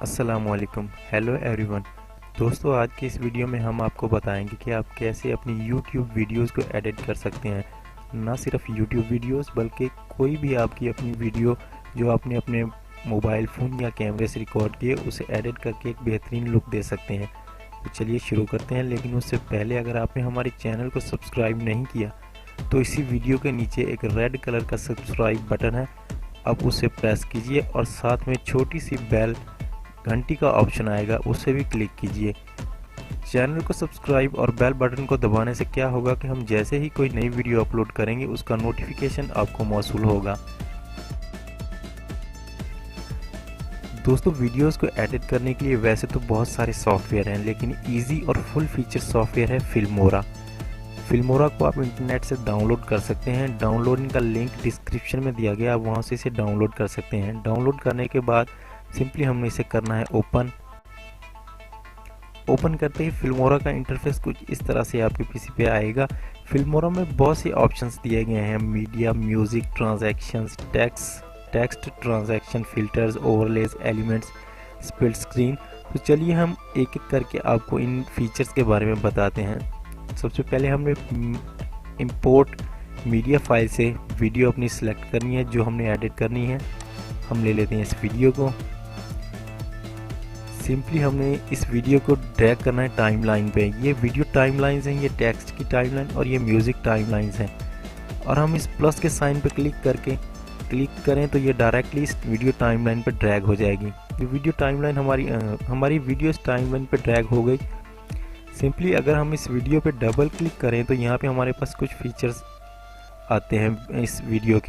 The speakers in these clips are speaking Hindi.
अस्सलामुअलैकुम। Hello everyone. दोस्तों, आज की इस वीडियो में हम आपको बताएंगे कि आप कैसे अपनी YouTube वीडियोस को एडिट कर सकते हैं। ना सिर्फ YouTube वीडियोस बल्कि कोई भी आपकी अपनी वीडियो जो आपने अपने मोबाइल फ़ोन या कैमरे से रिकॉर्ड किए उसे एडिट करके एक बेहतरीन लुक दे सकते हैं। तो चलिए शुरू करते हैं, लेकिन उससे पहले अगर आपने हमारे चैनल को सब्सक्राइब नहीं किया तो इसी वीडियो के नीचे एक रेड कलर का सब्सक्राइब बटन है, अब उसे प्रेस कीजिए और साथ में छोटी सी बेल घंटी का ऑप्शन आएगा, उसे भी क्लिक कीजिए। चैनल को सब्सक्राइब और बेल बटन को दबाने से क्या होगा कि हम जैसे ही कोई नई वीडियो अपलोड करेंगे उसका नोटिफिकेशन आपको मौसूल होगा। दोस्तों, वीडियोस को एडिट करने के लिए वैसे तो बहुत सारे सॉफ्टवेयर हैं, लेकिन इजी और फुल फीचर सॉफ्टवेयर है फिल्मोरा। फिल्मोरा को आप इंटरनेट से डाउनलोड कर सकते हैं। डाउनलोडिंग का लिंक डिस्क्रिप्शन में दिया गया, आप वहाँ से इसे डाउनलोड कर सकते हैं। डाउनलोड करने के बाद सिंपली हमने इसे करना है ओपन करते ही फिल्मोरा का इंटरफेस कुछ इस तरह से आपके पीसी पे आएगा। फिल्मोरा में बहुत से ऑप्शंस दिए गए हैं, media, music, transactions, text transaction, filters, overlays, elements, split screen. तो चलिए हम एक एक करके आपको इन फीचर्स के बारे में बताते हैं। सबसे पहले हमने इंपोर्ट मीडिया फाइल से वीडियो अपनी सिलेक्ट करनी है जो हमने एडिट करनी है। हम ले लेते हैं इस वीडियो को। सिंपली हमने इस वीडियो को ड्रैग करना है टाइमलाइन पे। ये वीडियो टाइमलाइंस हैं, ये टेक्स्ट की टाइमलाइन और ये म्यूज़िक टाइमलाइंस हैं। और हम इस प्लस के साइन पे क्लिक करें तो ये डायरेक्टली इस वीडियो टाइमलाइन पे ड्रैग हो जाएगी। ये वीडियो टाइमलाइन हमारी वीडियो टाइमलाइन पे ड्रैग हो गई। सिंपली अगर हम इस वीडियो पे डबल क्लिक करें तो यहाँ पे हमारे पास कुछ फीचर्स आते हैं। इस वीडियो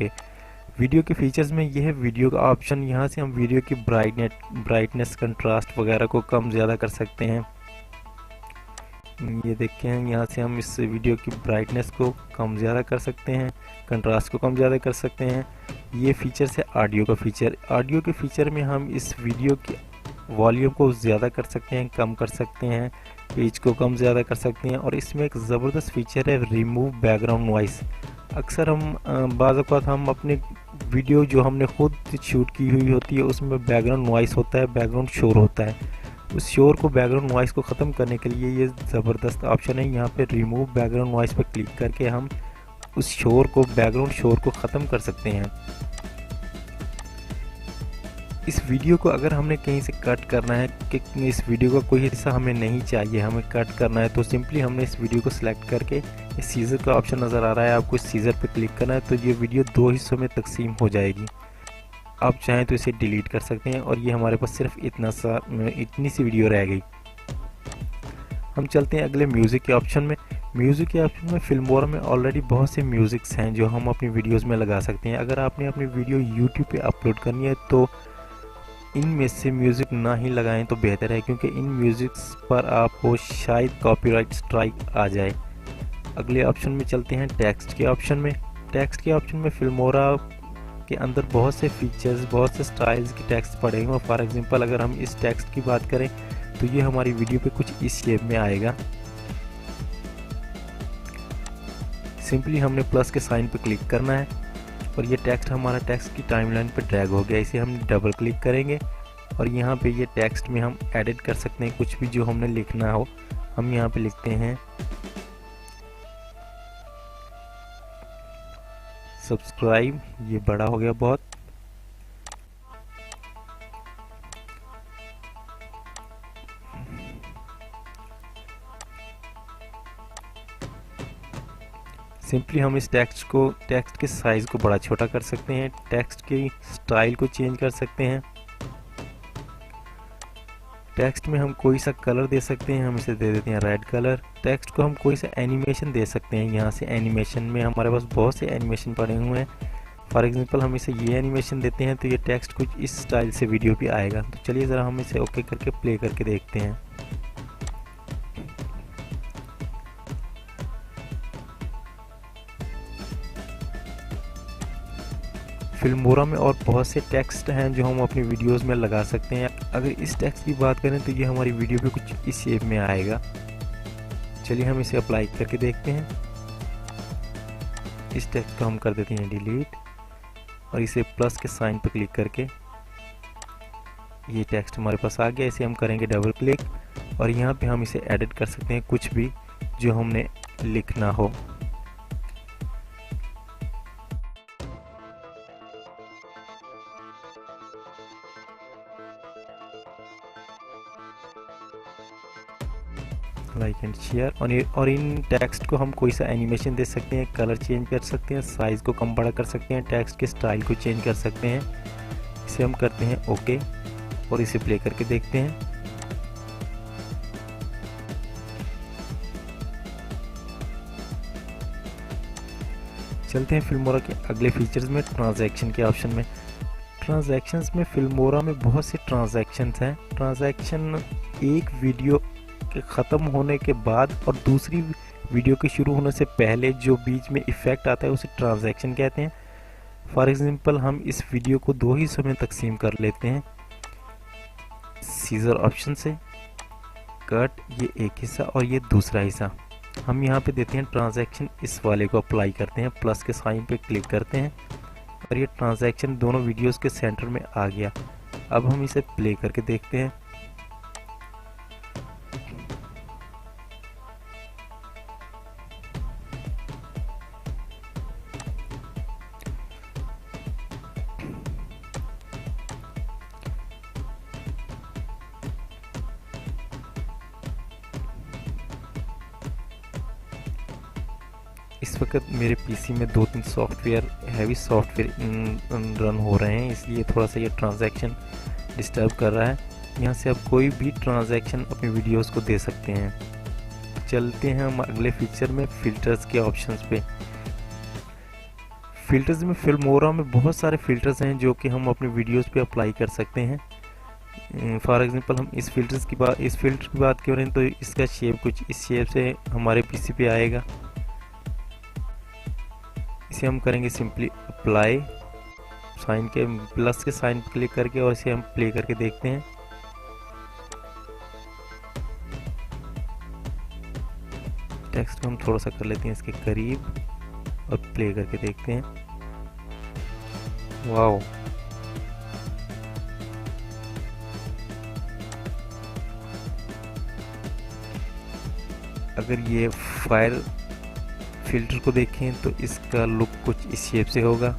के फीचर्स में यह है वीडियो का ऑप्शन। यहाँ से हम वीडियो की ब्राइटनेस, कंट्रास्ट वगैरह को कम ज़्यादा कर सकते हैं। ये देखते हैं, यहाँ से हम इस वीडियो की ब्राइटनेस को कम ज़्यादा कर सकते हैं, कंट्रास्ट को कम ज़्यादा कर सकते हैं। ये फीचर्स है ऑडियो का फीचर। ऑडियो के फीचर में हम इस वीडियो की वॉल्यूम को ज़्यादा कर सकते हैं, कम कर सकते हैं, पिच को कम ज़्यादा कर सकते हैं। और इसमें एक ज़बरदस्त फीचर है रिमूव बैकग्राउंड नॉइस। अक्सर बाज़ औक़ात हम अपने वीडियो जो हमने खुद शूट की हुई होती है उसमें बैकग्राउंड नॉइस होता है, बैकग्राउंड शोर होता है। उस शोर को, बैकग्राउंड नॉइस को ख़त्म करने के लिए ये ज़बरदस्त ऑप्शन है। यहाँ पे रिमूव बैकग्राउंड नॉइस पर क्लिक करके हम उस बैकग्राउंड शोर को ख़त्म कर सकते हैं। इस वीडियो को अगर हमने कहीं से कट करना है कि इस वीडियो का कोई हिस्सा हमें नहीं चाहिए, हमें कट करना है, तो सिंपली हमने इस वीडियो को सिलेक्ट करके इस सीजर का ऑप्शन नज़र आ रहा है, आपको इस सीजर पर क्लिक करना है तो ये वीडियो दो हिस्सों में तकसीम हो जाएगी। आप चाहें तो इसे डिलीट कर सकते हैं और ये हमारे पास सिर्फ इतनी सी वीडियो रह गई। हम चलते हैं अगले म्यूज़िक के ऑप्शन में। म्यूज़िक के ऑप्शन में फिल्मोरा में ऑलरेडी बहुत से म्यूज़िक्स हैं जो हम अपनी वीडियोज़ में लगा सकते हैं। अगर आपने अपनी वीडियो यूट्यूब पर अपलोड करनी है तो इनमें से म्यूज़िक ना ही लगाएं तो बेहतर है, क्योंकि इन म्यूज़िक्स पर आपको शायद कॉपीराइट स्ट्राइक आ जाए। अगले ऑप्शन में चलते हैं टेक्स्ट के ऑप्शन में। टेक्स्ट के ऑप्शन में फिल्मोरा के अंदर बहुत से फीचर्स, बहुत से स्टाइल्स के टेक्स्ट पड़े हुए हैं। फॉर एग्जांपल अगर हम इस टेक्स्ट की बात करें तो ये हमारी वीडियो पे कुछ इस शेप में आएगा। सिंपली हमने प्लस के साइन पे क्लिक करना है और ये टेक्स्ट हमारा टेक्स्ट की टाइमलाइन पे ड्रैग हो गया। इसे हम डबल क्लिक करेंगे और यहाँ पे ये टेक्स्ट में हम एडिट कर सकते हैं कुछ भी जो हमने लिखना हो। हम यहाँ पे लिखते हैं सब्सक्राइब, ये बड़ा हो गया बहुत। सिंपली हम इस टेक्स्ट के साइज़ को बड़ा छोटा कर सकते हैं, टेक्स्ट की स्टाइल को चेंज कर सकते हैं। टेक्स्ट में हम कोई सा कलर दे सकते हैं, हम इसे दे देते हैं रेड कलर। टेक्स्ट को हम कोई सा एनिमेशन दे सकते हैं। यहाँ से एनिमेशन में हमारे पास बहुत से एनिमेशन पड़े हुए हैं। फॉर एग्जांपल हम इसे ये एनिमेशन देते हैं तो ये टेक्स्ट कुछ इस स्टाइल से वीडियो पे आएगा। तो चलिए ज़रा हम इसे ओके करके प्ले करके देखते हैं। फिल्मोरा में और बहुत से टेक्स्ट हैं जो हम अपनी वीडियोस में लगा सकते हैं। अगर इस टेक्स्ट की बात करें तो ये हमारी वीडियो पे कुछ इस शेप में आएगा। चलिए हम इसे अप्लाई करके देखते हैं। इस टेक्स्ट को हम कर देते हैं डिलीट और इसे प्लस के साइन पर क्लिक करके ये टेक्स्ट हमारे पास आ गया। इसे हम करेंगे डबल क्लिक और यहाँ पे हम इसे एडिट कर सकते हैं, कुछ भी जो हमने लिखना हो। Like and share. और इन टेक्स्ट को हम कोई सा एनिमेशन दे सकते हैं, कलर चेंज कर सकते हैं, साइज़ को कम बड़ा कर सकते हैं, टेक्स्ट के स्टाइल को चेंज कर सकते हैं। इसे हम करते हैं ओके और इसे प्ले करके देखते हैं। चलते हैं फिल्मोरा के अगले फीचर्स में, ट्रांजैक्शन के ऑप्शन में। ट्रांजैक्शंस में फिल्मोरा में बहुत से ट्रांजैक्शंस हैं। ट्रांजैक्शन एक वीडियो के ख़त्म होने के बाद और दूसरी वीडियो के शुरू होने से पहले जो बीच में इफ़ेक्ट आता है उसे ट्रांजैक्शन कहते हैं। फॉर एग्जांपल हम इस वीडियो को दो हिस्सों में तकसीम कर लेते हैं सीजर ऑप्शन से। कट, ये एक हिस्सा और ये दूसरा हिस्सा। हम यहाँ पे देते हैं ट्रांजैक्शन, इस वाले को अप्लाई करते हैं, प्लस के साइन पे क्लिक करते हैं और ये ट्रांजैक्शन दोनों वीडियोस के सेंटर में आ गया। अब हम इसे प्ले करके देखते हैं। इस वक्त मेरे पीसी में 2-3 सॉफ्टवेयर, हैवी सॉफ्टवेयर रन हो रहे हैं, इसलिए थोड़ा सा ये ट्रांजैक्शन डिस्टर्ब कर रहा है। यहाँ से आप कोई भी ट्रांजैक्शन अपनी वीडियोस को दे सकते हैं। चलते हैं हम अगले फीचर में, फ़िल्टर्स के ऑप्शंस पे। फ़िल्टर्स में फिल्मोरा में बहुत सारे फ़िल्टर्स हैं जो कि हम अपनी वीडियोस पे अप्लाई कर सकते हैं। फॉर एग्जांपल हम इस फ़िल्टर की बात करें तो इसका शेप कुछ इस शेप से हमारे पीसी पे आएगा। इसे हम करेंगे सिंपली अप्लाई, साइन के प्लस के साइन पर क्लिक करके और इसे हम प्ले करके देखते हैं। टेक्स्ट को हम थोड़ा सा कर लेते हैं इसके करीब और प्ले करके देखते हैं। वाओ, अगर ये फायर फिल्टर को देखें तो इसका लुक कुछ इस शेप से होगा।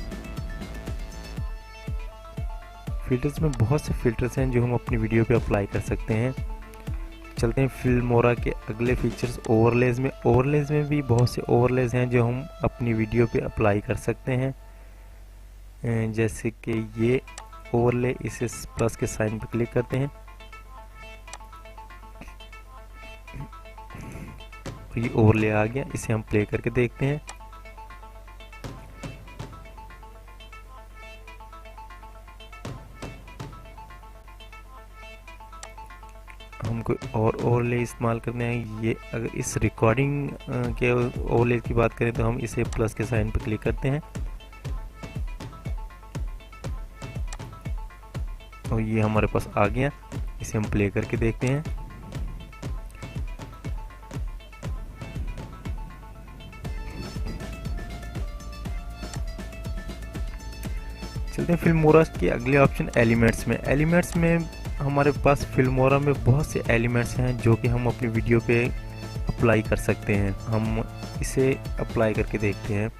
फिल्टर्स में बहुत से फिल्टर्स हैं जो हम अपनी वीडियो पे अप्लाई कर सकते हैं। चलते हैं फिल्मोरा के अगले फीचर्स, ओवरलेज में। ओवरलेज में भी बहुत से ओवरलेज हैं जो हम अपनी वीडियो पे अप्लाई कर सकते हैं, जैसे कि ये ओवरले, इसे प्लस के साइन पे क्लिक करते हैं, ये ओवरले आ गया। इसे हम प्ले करके देखते हैं। हमको और ओवरले इस्तेमाल करने हैं। ये अगर इस रिकॉर्डिंग के ओवरले की बात करें तो हम इसे प्लस के साइन पर क्लिक करते हैं और ये हमारे पास आ गया। इसे हम प्ले करके देखते हैं। चलते हैं फिल्मोरा के अगले ऑप्शन, एलिमेंट्स में। एलिमेंट्स में हमारे पास फिल्मोरा में बहुत से एलिमेंट्स हैं जो कि हम अपनी वीडियो पे अप्लाई कर सकते हैं। हम इसे अप्लाई करके देखते हैं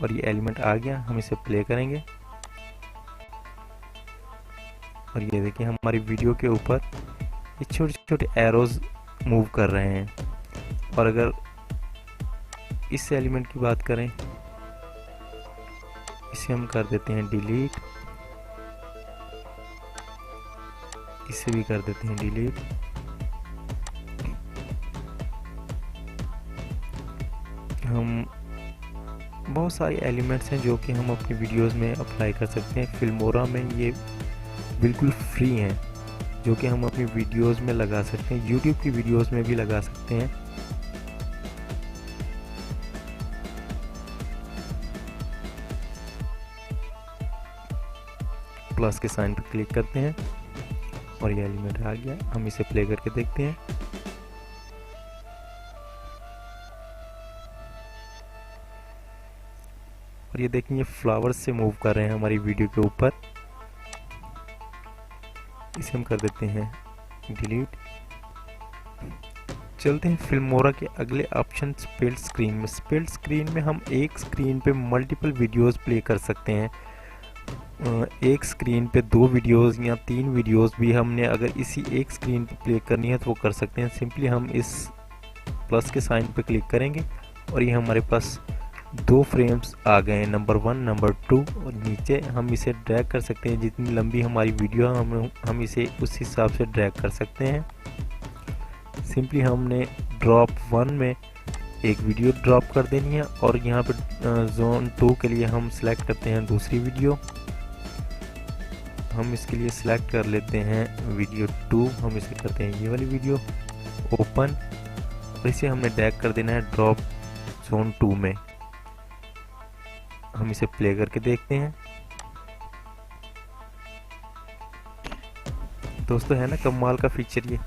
और ये एलिमेंट आ गया। हम इसे प्ले करेंगे और ये देखिए हमारी वीडियो के ऊपर ये छोटे छोटे एरोज मूव कर रहे हैं। और अगर इस एलिमेंट की बात करें, इसे हम कर देते हैं डिलीट, इसे भी कर देते हैं डिलीट। हम बहुत सारे एलिमेंट्स हैं जो कि हम अपनी वीडियोस में अप्लाई कर सकते हैं। फिल्मोरा में ये बिल्कुल फ्री हैं जो कि हम अपनी वीडियोस में लगा सकते हैं, यूट्यूब की वीडियोस में भी लगा सकते हैं। प्लस के साइन पर क्लिक करते हैं और ये एलिमेंट आ गया। हम इसे प्ले करके देखते हैं। और ये देखिए फ्लावर्स से मूव कर रहे हैं हमारी वीडियो के ऊपर। इसे हम कर देते हैं डिलीट। चलते हैं फिल्मोरा के अगले ऑप्शन स्प्लिट स्क्रीन में। स्प्लिट स्क्रीन में हम एक स्क्रीन पे मल्टीपल वीडियोस प्ले कर सकते हैं। एक स्क्रीन पे 2 वीडियोस या 3 वीडियोस भी हमने अगर इसी एक स्क्रीन पे प्ले करनी है तो वो कर सकते हैं। सिंपली हम इस प्लस के साइन पे क्लिक करेंगे और ये हमारे पास 2 फ्रेम्स आ गए हैं, नंबर 1 नंबर 2। और नीचे हम इसे ड्रैग कर सकते हैं, जितनी लंबी हमारी वीडियो है हम इसे उस हिसाब से ड्रैग कर सकते हैं। सिंपली हमने ड्रॉप 1 में एक वीडियो ड्रॉप कर देनी है और यहाँ पे जोन 2 के लिए हम सेलेक्ट करते हैं दूसरी वीडियो। हम इसके लिए सिलेक्ट कर लेते हैं वीडियो 2, हम इसे करते हैं ये वाली वीडियो ओपन और इसे हमने ड्रैग कर देना है ड्रॉप जोन 2 में। हम इसे प्ले करके देखते हैं। दोस्तों है ना कमाल का फीचर ये।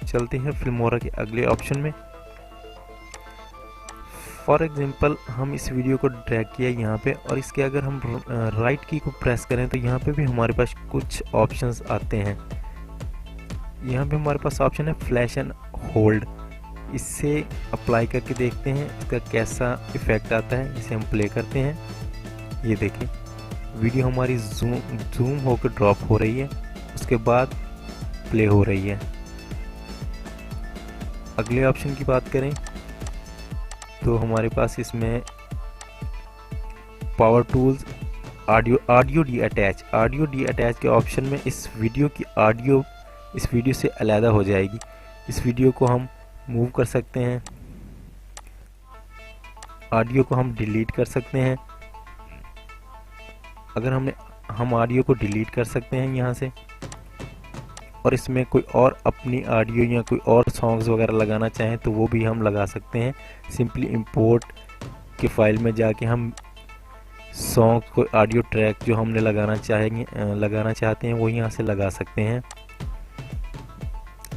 चलते हैं फिल्मोरा के अगले ऑप्शन में। फॉर एग्जांपल हम इस वीडियो को ड्रैग किया यहाँ पे और इसके अगर हम राइट की को प्रेस करें तो यहाँ पे भी हमारे पास कुछ ऑप्शंस आते हैं। यहाँ पे हमारे पास ऑप्शन है फ्लैश एंड होल्ड। इससे अप्लाई करके देखते हैं इसका कैसा इफेक्ट आता है। इसे हम प्ले करते हैं। ये देखें वीडियो हमारी जूम होकर ड्रॉप हो रही है, उसके बाद प्ले हो रही है। अगले ऑप्शन की बात करें तो हमारे पास इसमें power tools audio D attach के ऑप्शन में इस वीडियो की ऑडियो इस वीडियो से अलग हो जाएगी। इस वीडियो को हम मूव कर सकते हैं, ऑडियो को हम डिलीट कर सकते हैं। अगर हम ऑडियो को डिलीट कर सकते हैं यहाँ से और इसमें कोई और अपनी ऑडियो या कोई और सॉन्ग्स वगैरह लगाना चाहें तो वो भी हम लगा सकते हैं। सिंपली इंपोर्ट के फाइल में जाके हम सॉन्ग को ऑडियो ट्रैक जो हमने लगाना चाहते हैं वो यहाँ से लगा सकते हैं।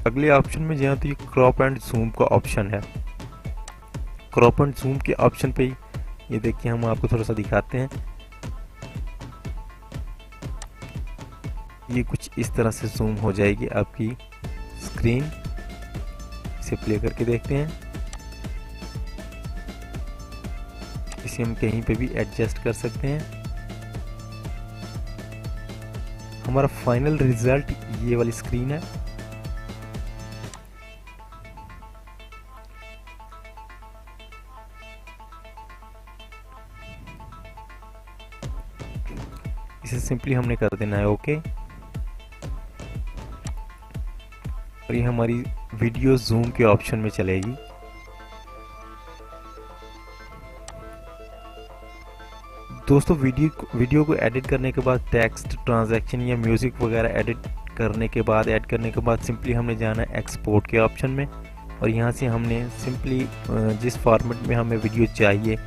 अगले ऑप्शन में जहाँ तो ये क्रॉप एंड जूम का ऑप्शन है। क्रॉप एंड जूम के ऑप्शन पे ये देखिए हम आपको थोड़ा सा दिखाते हैं। ये कुछ इस तरह से जूम हो जाएगी आपकी स्क्रीन। इसे प्ले करके देखते हैं। इसे हम कहीं पे भी एडजस्ट कर सकते हैं। हमारा फाइनल रिजल्ट ये वाली स्क्रीन है। इसे सिंपली हमने कर देना है ओके। और ये हमारी वीडियो जूम के ऑप्शन में चलेगी। दोस्तों वीडियो को एडिट करने के बाद टेक्स्ट ट्रांजैक्शन या म्यूजिक वगैरह ऐड करने के बाद सिंपली हमने जाना है एक्सपोर्ट के ऑप्शन में और यहाँ से हमने सिंपली जिस फॉर्मेट में हमें वीडियो चाहिए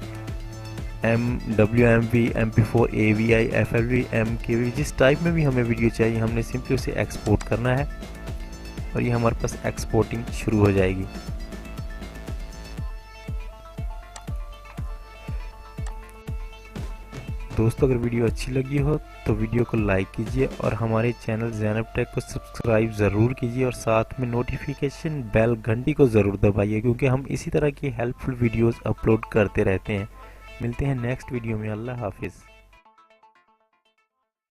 WMV, MP4, AVI, FLV, MKV जिस टाइप में भी हमें वीडियो चाहिए हमने सिंपली उसे एक्सपोर्ट करना है और ये हमारे पास एक्सपोर्टिंग शुरू हो जाएगी। दोस्तों अगर वीडियो अच्छी लगी हो तो वीडियो को लाइक कीजिए और हमारे चैनल ज़ैनब टेक को सब्सक्राइब ज़रूर कीजिए और साथ में नोटिफिकेशन बेल घंटी को ज़रूर दबाइए क्योंकि हम इसी तरह की हेल्पफुल वीडियोस अपलोड करते रहते हैं। मिलते हैं नेक्स्ट वीडियो में। अल्लाह हाफिज़।